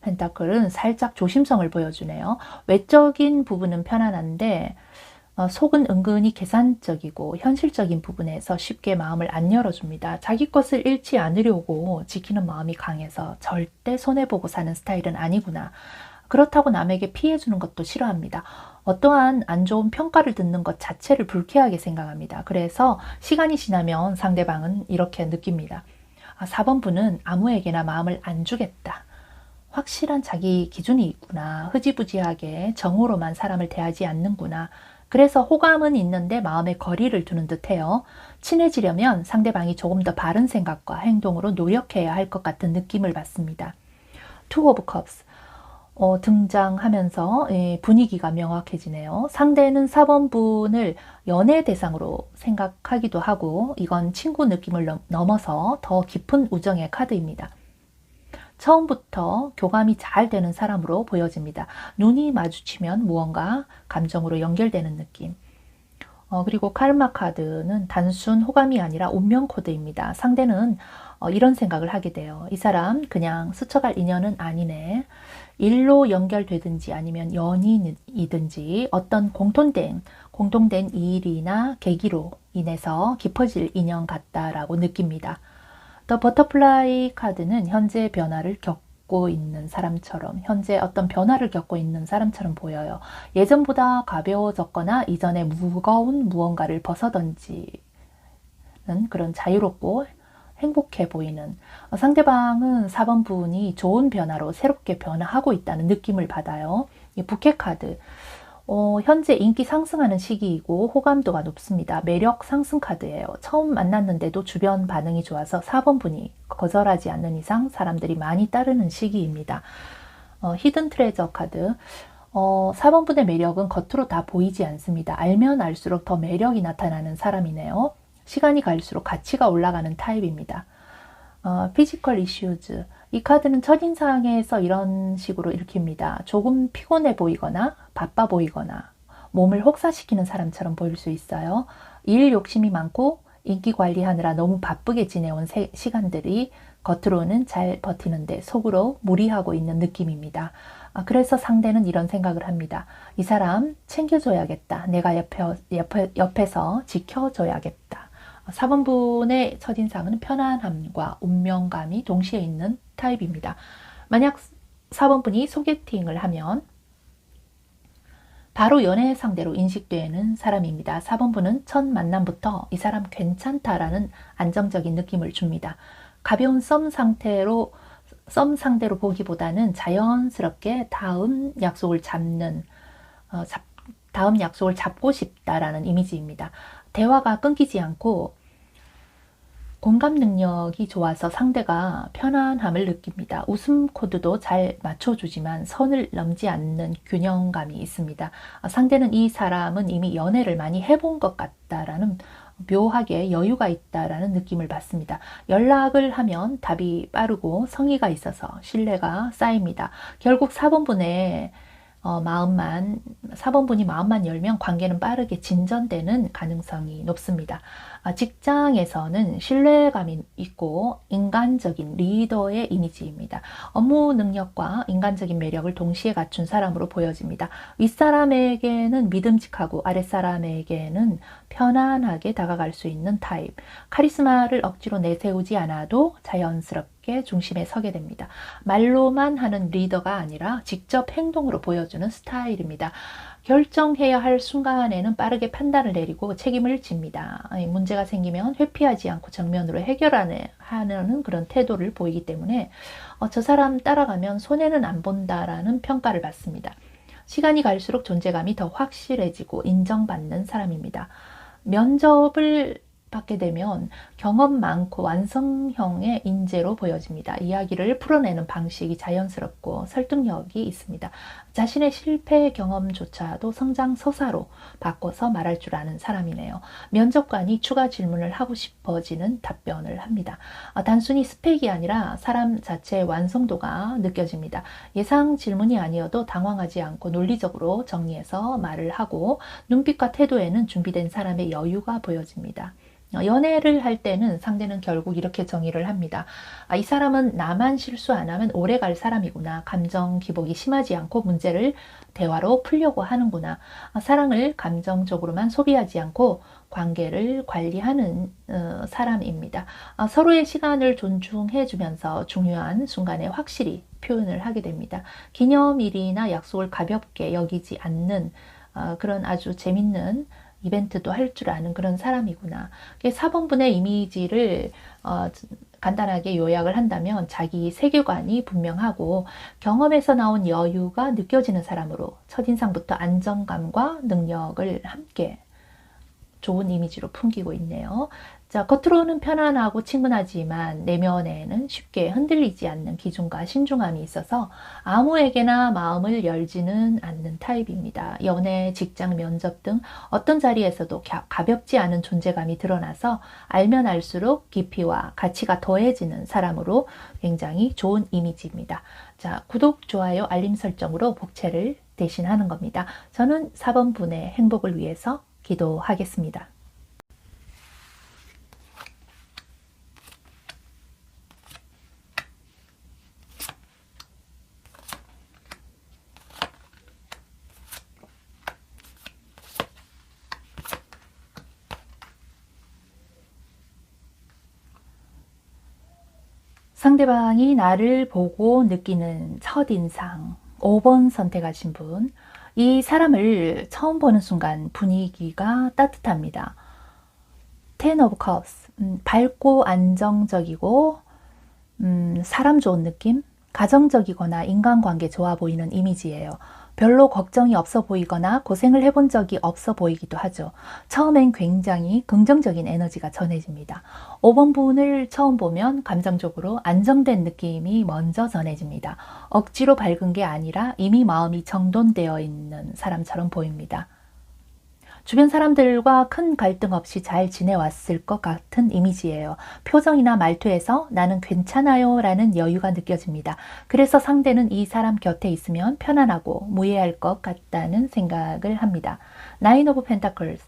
펜타클은 살짝 조심성을 보여주네요. 외적인 부분은 편안한데 속은 은근히 계산적이고 현실적인 부분에서 쉽게 마음을 안 열어줍니다. 자기 것을 잃지 않으려고 지키는 마음이 강해서 절대 손해보고 사는 스타일은 아니구나. 그렇다고 남에게 피해주는 것도 싫어합니다. 어떠한 안 좋은 평가를 듣는 것 자체를 불쾌하게 생각합니다. 그래서 시간이 지나면 상대방은 이렇게 느낍니다. 4번 분은 아무에게나 마음을 안 주겠다. 확실한 자기 기준이 있구나. 흐지부지하게 정으로만 사람을 대하지 않는구나. 그래서 호감은 있는데 마음에 거리를 두는 듯해요. 친해지려면 상대방이 조금 더 바른 생각과 행동으로 노력해야 할 것 같은 느낌을 받습니다. 투 오브 컵스 등장하면서 분위기가 명확해지네요. 상대는 4번 분을 연애 대상으로 생각하기도 하고 이건 친구 느낌을 넘어서 더 깊은 우정의 카드입니다. 처음부터 교감이 잘 되는 사람으로 보여집니다. 눈이 마주치면 무언가 감정으로 연결되는 느낌. 그리고 카르마 카드는 단순 호감이 아니라 운명 코드입니다. 상대는 이런 생각을 하게 돼요. 이 사람 그냥 스쳐갈 인연은 아니네. 일로 연결되든지 아니면 연인이든지 어떤 공통된 일이나 계기로 인해서 깊어질 인연 같다라고 느낍니다. 더 버터플라이 카드는 현재 변화를 겪고 있는 사람처럼, 현재 어떤 변화를 겪고 있는 사람처럼 보여요. 예전보다 가벼워졌거나 이전에 무거운 무언가를 벗어던지는 그런 자유롭고 행복해 보이는, 상대방은 4번 분이 좋은 변화로 새롭게 변화하고 있다는 느낌을 받아요. 이 부캐 카드, 현재 인기 상승하는 시기이고 호감도가 높습니다. 매력 상승 카드예요. 처음 만났는데도 주변 반응이 좋아서 4번 분이 거절하지 않는 이상 사람들이 많이 따르는 시기입니다. 히든 트레저 카드, 4번 분의 매력은 겉으로 다 보이지 않습니다. 알면 알수록 더 매력이 나타나는 사람이네요. 시간이 갈수록 가치가 올라가는 타입입니다. 피지컬 이슈즈, 이 카드는 첫인상에서 이런 식으로 읽힙니다. 조금 피곤해 보이거나 바빠 보이거나 몸을 혹사시키는 사람처럼 보일 수 있어요. 일 욕심이 많고 인기 관리하느라 너무 바쁘게 지내온 시간들이 겉으로는 잘 버티는데 속으로 무리하고 있는 느낌입니다. 그래서 상대는 이런 생각을 합니다. 이 사람 챙겨줘야겠다. 내가 옆에서 지켜줘야겠다. 4번 분의 첫인상은 편안함과 운명감이 동시에 있는 타입입니다. 만약 4번 분이 소개팅을 하면 바로 연애 상대로 인식되는 사람입니다. 4번 분은 첫 만남부터 이 사람 괜찮다라는 안정적인 느낌을 줍니다. 가벼운 썸 상대로 보기보다는 자연스럽게 다음 약속을 잡고 싶다라는 이미지입니다. 대화가 끊기지 않고 공감 능력이 좋아서 상대가 편안함을 느낍니다. 웃음 코드도 잘 맞춰주지만 선을 넘지 않는 균형감이 있습니다. 상대는 이 사람은 이미 연애를 많이 해본 것 같다라는, 묘하게 여유가 있다라는 느낌을 받습니다. 연락을 하면 답이 빠르고 성의가 있어서 신뢰가 쌓입니다. 결국 4번 분의 4번 분이 마음만 열면 관계는 빠르게 진전되는 가능성이 높습니다. 직장에서는 신뢰감이 있고 인간적인 리더의 이미지입니다. 업무 능력과 인간적인 매력을 동시에 갖춘 사람으로 보여집니다. 윗사람에게는 믿음직하고 아랫사람에게는 편안하게 다가갈 수 있는 타입. 카리스마를 억지로 내세우지 않아도 자연스럽게 중심에 서게 됩니다. 말로만 하는 리더가 아니라 직접 행동으로 보여주는 스타일입니다. 결정해야 할 순간에는 빠르게 판단을 내리고 책임을 집니다. 문제가 생기면 회피하지 않고 정면으로 해결하는 그런 태도를 보이기 때문에 저 사람 따라가면 손해는 안 본다라는 평가를 받습니다. 시간이 갈수록 존재감이 더 확실해지고 인정받는 사람입니다. 면접을 받게 되면 경험 많고 완성형의 인재로 보여집니다. 이야기를 풀어내는 방식이 자연스럽고 설득력이 있습니다. 자신의 실패 경험조차도 성장 서사로 바꿔서 말할 줄 아는 사람이네요. 면접관이 추가 질문을 하고 싶어지는 답변을 합니다. 단순히 스펙이 아니라 사람 자체의 완성도가 느껴집니다. 예상 질문이 아니어도 당황하지 않고 논리적으로 정리해서 말을 하고 눈빛과 태도에는 준비된 사람의 여유가 보여집니다. 연애를 할 때는 상대는 결국 이렇게 정의를 합니다. 이 사람은 나만 실수 안 하면 오래 갈 사람이구나. 감정 기복이 심하지 않고 문제를 대화로 풀려고 하는구나. 사랑을 감정적으로만 소비하지 않고 관계를 관리하는 사람입니다. 서로의 시간을 존중해 주면서 중요한 순간에 확실히 표현을 하게 됩니다. 기념일이나 약속을 가볍게 여기지 않는 그런 아주 재밌는 이벤트도 할 줄 아는 그런 사람이구나. 4번분의 이미지를 간단하게 요약을 한다면 자기 세계관이 분명하고 경험에서 나온 여유가 느껴지는 사람으로 첫인상부터 안정감과 능력을 함께 좋은 이미지로 풍기고 있네요. 자, 겉으로는 편안하고 친근하지만 내면에는 쉽게 흔들리지 않는 기준과 신중함이 있어서 아무에게나 마음을 열지는 않는 타입입니다. 연애, 직장, 면접 등 어떤 자리에서도 가볍지 않은 존재감이 드러나서 알면 알수록 깊이와 가치가 더해지는 사람으로 굉장히 좋은 이미지입니다. 자, 구독, 좋아요, 알림 설정으로 복채를 대신하는 겁니다. 저는 4번 분의 행복을 위해서 기도하겠습니다. 상대방이 나를 보고 느끼는 첫인상 5번 선택하신 분, 이 사람을 처음 보는 순간 분위기가 따뜻합니다. Ten of Cups, 밝고 안정적이고 사람 좋은 느낌? 가정적이거나 인간관계 좋아 보이는 이미지예요. 별로 걱정이 없어 보이거나 고생을 해본 적이 없어 보이기도 하죠. 처음엔 굉장히 긍정적인 에너지가 전해집니다. 5번 분을 처음 보면 감정적으로 안정된 느낌이 먼저 전해집니다. 억지로 밝은 게 아니라 이미 마음이 정돈되어 있는 사람처럼 보입니다. 주변 사람들과 큰 갈등 없이 잘 지내왔을 것 같은 이미지예요. 표정이나 말투에서 나는 괜찮아요 라는 여유가 느껴집니다. 그래서 상대는 이 사람 곁에 있으면 편안하고 무해할 것 같다는 생각을 합니다. Nine of Pentacles.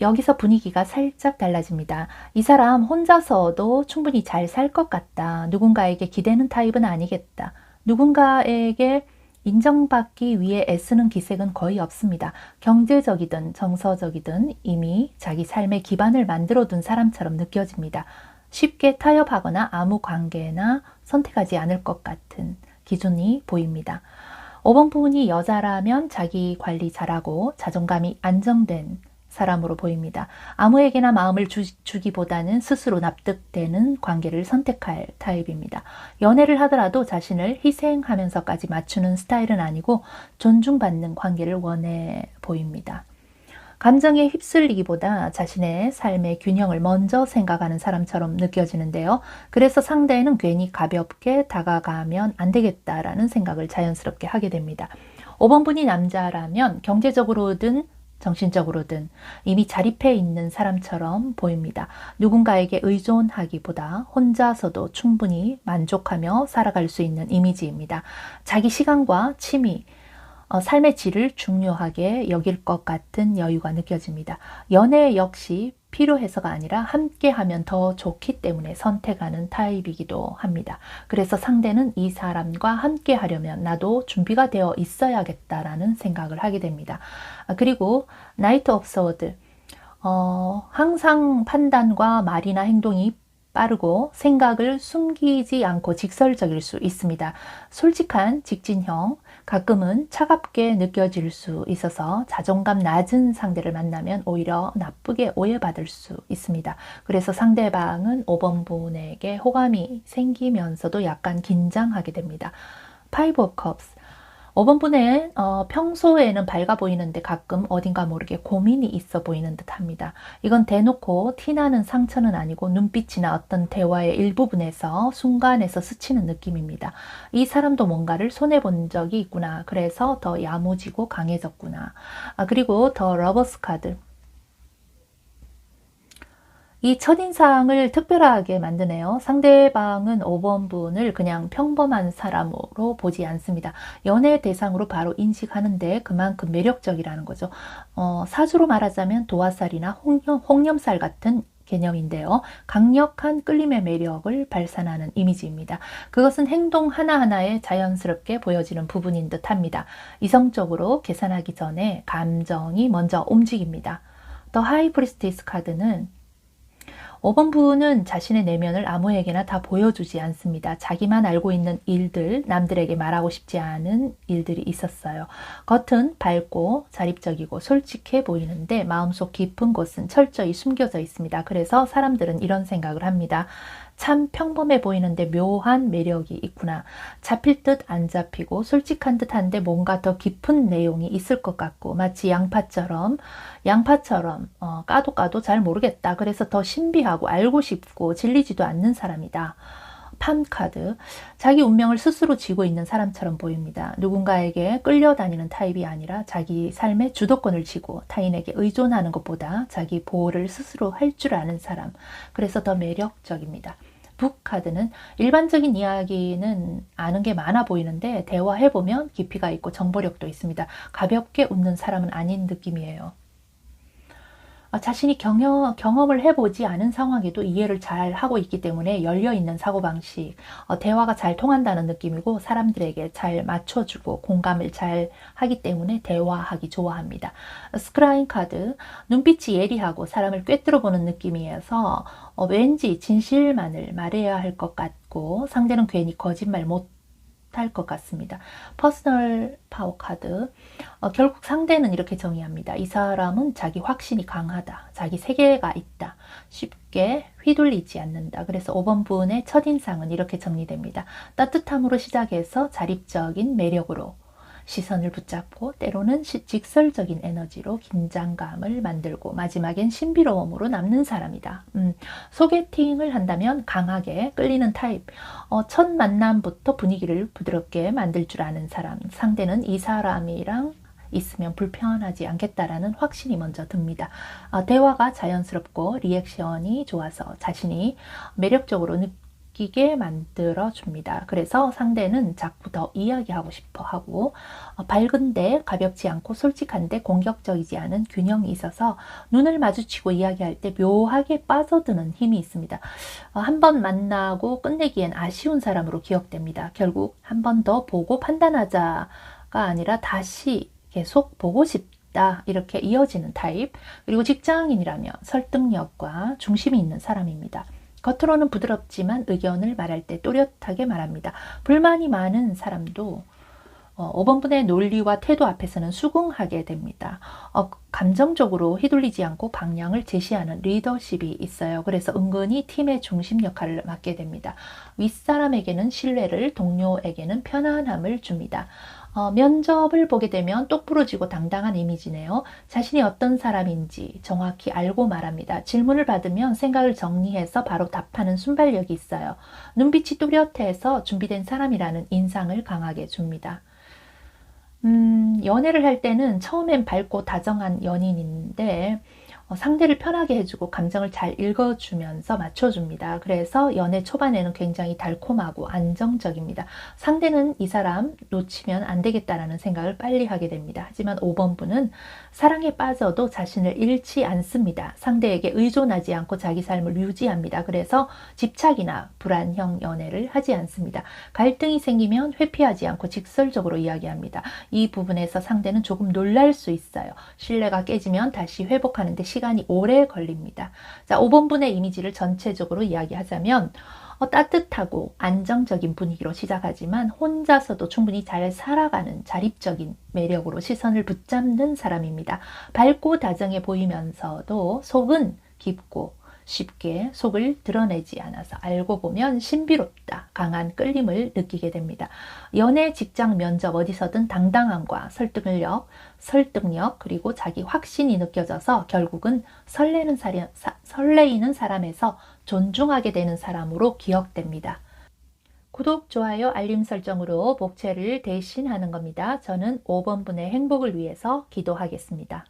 여기서 분위기가 살짝 달라집니다. 이 사람 혼자서도 충분히 잘 살 것 같다. 누군가에게 기대는 타입은 아니겠다. 누군가에게 인정받기 위해 애쓰는 기색은 거의 없습니다. 경제적이든 정서적이든 이미 자기 삶의 기반을 만들어둔 사람처럼 느껴집니다. 쉽게 타협하거나 아무 관계나 선택하지 않을 것 같은 기준이 보입니다. 5번 분이 여자라면 자기 관리 잘하고 자존감이 안정된 사람으로 보입니다. 아무에게나 마음을 주기보다는 스스로 납득되는 관계를 선택할 타입입니다. 연애를 하더라도 자신을 희생하면서까지 맞추는 스타일은 아니고 존중받는 관계를 원해 보입니다. 감정에 휩쓸리기보다 자신의 삶의 균형을 먼저 생각하는 사람처럼 느껴지는데요. 그래서 상대는 괜히 가볍게 다가가면 안 되겠다라는 생각을 자연스럽게 하게 됩니다. 5번 분이 남자라면 경제적으로든 정신적으로든 이미 자립해 있는 사람처럼 보입니다. 누군가에게 의존하기보다 혼자서도 충분히 만족하며 살아갈 수 있는 이미지입니다. 자기 시간과 취미, 삶의 질을 중요하게 여길 것 같은 여유가 느껴집니다. 연애 역시 필요해서가 아니라 함께하면 더 좋기 때문에 선택하는 타입이기도 합니다. 그래서 상대는 이 사람과 함께 하려면 나도 준비가 되어 있어야겠다라는 생각을 하게 됩니다. 그리고 나이트 오브 소드, 항상 판단과 말이나 행동이 빠르고 생각을 숨기지 않고 직설적일 수 있습니다. 솔직한 직진형, 가끔은 차갑게 느껴질 수 있어서 자존감 낮은 상대를 만나면 오히려 나쁘게 오해받을 수 있습니다. 그래서 상대방은 5번 분에게 호감이 생기면서도 약간 긴장하게 됩니다. Five of Cups. 5번 분은 평소에는 밝아 보이는데 가끔 어딘가 모르게 고민이 있어 보이는 듯 합니다. 이건 대놓고 티나는 상처는 아니고 눈빛이나 어떤 대화의 일부분에서 순간에서 스치는 느낌입니다. 이 사람도 뭔가를 손해본 적이 있구나. 그래서 더 야무지고 강해졌구나. 그리고 더 러버스 카드. 이 첫인상을 특별하게 만드네요. 상대방은 5번 분을 그냥 평범한 사람으로 보지 않습니다. 연애 대상으로 바로 인식하는데 그만큼 매력적이라는 거죠. 사주로 말하자면 도화살이나 홍념살 같은 개념인데요. 강력한 끌림의 매력을 발산하는 이미지입니다. 그것은 행동 하나하나에 자연스럽게 보여지는 부분인 듯 합니다. 이성적으로 계산하기 전에 감정이 먼저 움직입니다. 더 하이 프리스티스 카드는 5번 분은 자신의 내면을 아무에게나 다 보여주지 않습니다. 자기만 알고 있는 일들, 남들에게 말하고 싶지 않은 일들이 있었어요. 겉은 밝고 자립적이고 솔직해 보이는데 마음속 깊은 곳은 철저히 숨겨져 있습니다. 그래서 사람들은 이런 생각을 합니다. 참 평범해 보이는데 묘한 매력이 있구나. 잡힐 듯 안 잡히고 솔직한 듯한데 뭔가 더 깊은 내용이 있을 것 같고 마치 양파처럼 까도 까도 잘 모르겠다. 그래서 더 신비하고 알고 싶고 질리지도 않는 사람이다. 팜 카드, 자기 운명을 스스로 쥐고 있는 사람처럼 보입니다. 누군가에게 끌려다니는 타입이 아니라 자기 삶의 주도권을 쥐고 타인에게 의존하는 것보다 자기 보호를 스스로 할 줄 아는 사람, 그래서 더 매력적입니다. 북 카드는 일반적인 이야기는 아는 게 많아 보이는데 대화해보면 깊이가 있고 정보력도 있습니다. 가볍게 웃는 사람은 아닌 느낌이에요. 자신이 경험을 해보지 않은 상황에도 이해를 잘 하고 있기 때문에 열려있는 사고방식, 대화가 잘 통한다는 느낌이고 사람들에게 잘 맞춰주고 공감을 잘 하기 때문에 대화하기 좋아합니다. 스크라인 카드, 눈빛이 예리하고 사람을 꿰뚫어보는 느낌이어서 왠지 진실만을 말해야 할 것 같고 상대는 괜히 거짓말 못 할 것 같습니다. 퍼스널 파워 카드, 결국 상대는 이렇게 정의합니다. 이 사람은 자기 확신이 강하다. 자기 세계가 있다. 쉽게 휘둘리지 않는다. 그래서 5번 분의 첫인상은 이렇게 정리됩니다. 따뜻함으로 시작해서 자립적인 매력으로 시선을 붙잡고 때로는 직설적인 에너지로 긴장감을 만들고 마지막엔 신비로움으로 남는 사람이다. 소개팅을 한다면 강하게 끌리는 타입, 첫 만남부터 분위기를 부드럽게 만들 줄 아는 사람, 상대는 이 사람이랑 있으면 불편하지 않겠다라는 확신이 먼저 듭니다. 대화가 자연스럽고 리액션이 좋아서 자신이 매력적으로 느끼게 만들어 줍니다. 그래서 상대는 자꾸 더 이야기하고 싶어 하고 밝은데 가볍지 않고 솔직한데 공격적이지 않은 균형이 있어서 눈을 마주치고 이야기할 때 묘하게 빠져드는 힘이 있습니다. 한 번 만나고 끝내기엔 아쉬운 사람으로 기억됩니다. 결국 한 번 더 보고 판단하자가 아니라 다시 계속 보고 싶다. 이렇게 이어지는 타입. 그리고 직장인이라면 설득력과 중심이 있는 사람입니다. 겉으로는 부드럽지만 의견을 말할 때 또렷하게 말합니다. 불만이 많은 사람도 5번 분의 논리와 태도 앞에서는 수긍하게 됩니다. 감정적으로 휘둘리지 않고 방향을 제시하는 리더십이 있어요. 그래서 은근히 팀의 중심 역할을 맡게 됩니다. 윗사람에게는 신뢰를, 동료에게는 편안함을 줍니다. 면접을 보게 되면 똑부러지고 당당한 이미지네요. 자신이 어떤 사람인지 정확히 알고 말합니다. 질문을 받으면 생각을 정리해서 바로 답하는 순발력이 있어요. 눈빛이 뚜렷해서 준비된 사람이라는 인상을 강하게 줍니다. 연애를 할 때는 처음엔 밝고 다정한 연인인데 상대를 편하게 해주고 감정을 잘 읽어주면서 맞춰줍니다. 그래서 연애 초반에는 굉장히 달콤하고 안정적입니다. 상대는 이 사람 놓치면 안 되겠다라는 생각을 빨리 하게 됩니다. 하지만 5번 분은 사랑에 빠져도 자신을 잃지 않습니다. 상대에게 의존하지 않고 자기 삶을 유지합니다. 그래서 집착이나 불안형 연애를 하지 않습니다. 갈등이 생기면 회피하지 않고 직설적으로 이야기합니다. 이 부분에서 상대는 조금 놀랄 수 있어요. 신뢰가 깨지면 다시 회복하는 데 시간이 오래 걸립니다. 자, 5번 분의 이미지를 전체적으로 이야기하자면 따뜻하고 안정적인 분위기로 시작하지만 혼자서도 충분히 잘 살아가는 자립적인 매력으로 시선을 붙잡는 사람입니다. 밝고 다정해 보이면서도 속은 깊고 쉽게 속을 드러내지 않아서 알고 보면 신비롭다, 강한 끌림을 느끼게 됩니다. 연애, 직장, 면접 어디서든 당당함과 설득력 그리고 자기 확신이 느껴져서 결국은 설레이는 사람에서 존중하게 되는 사람으로 기억됩니다. 구독, 좋아요, 알림 설정으로 복채를 대신하는 겁니다. 저는 5번 분의 행복을 위해서 기도하겠습니다.